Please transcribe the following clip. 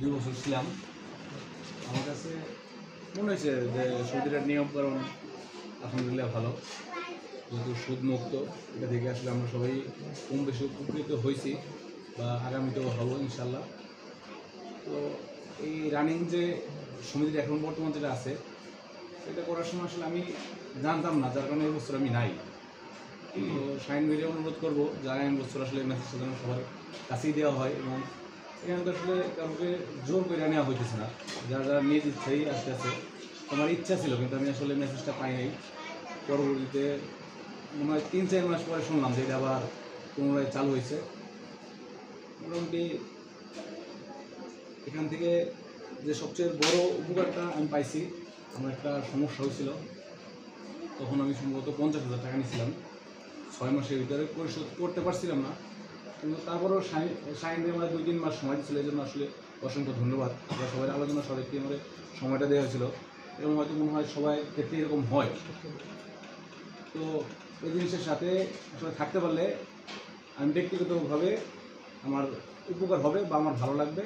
2 বছর ছিলাম। আমার কাছে মনে হয়েছে যে সৌদির নিয়মকানুন আলহামদুলিল্লাহ ভালো, যেহেতু সুদ মুক্ত। এটা থেকে আসলে আমরা সবাই কম বেশি উপকৃত হয়েছি বা আগামীতেও হব ইনশাল্লাহ। তো এই রানিং যে সমিতির এখন বর্তমান যেটা আছে, সেটা করার সময় আসলে আমি জানতাম না, যার কারণে এই বছর আমি নাই। তো শাইন ভাইকে অনুরোধ করবো যে আগামী বছর আসলে মেসেজটা যেন সবার কাছেই দেওয়া হয়, এবং এখানে তো আসলে কাউকে জোর করে নেওয়া হইতেছে না, যারা যারা নিয়ে দিচ্ছেই আস্তে আস্তে। আমার ইচ্ছা ছিল, কিন্তু আমি আসলে মেসেজটা পাই নাই। পরবর্তীতে মনে হয় 3-4 মাস পরে শুনলাম যে এটা আবার পুনরায় চালু হয়েছে। মোটামুটি এখান থেকে যে সবচেয়ে বড় উপকারটা আমি পাইছি, আমার একটা সমস্যা হয়েছিল, তখন আমি সম্ভবত 50,000 টাকা নিয়েছিলাম। 6 মাসের ভিতরে পরিশোধ করতে পারছিলাম না, কিন্তু তারপরেও শাইন দিয়ে আমার 2-3 মাস সময় দিচ্ছিল। এই জন্য আসলে অসংখ্য ধন্যবাদ। আমরা সবাই আলোচনা সবাইকে আমাদের সময়টা দেওয়া হয়েছিল, এবং হয়তো মনে হয় সবাই ক্ষেত্রে এরকম হয়। তো এই জিনিসের সাথে আসলে থাকতে পারলে আমি ব্যক্তিগতভাবে আমার উপকার হবে বা আমার ভালো লাগবে।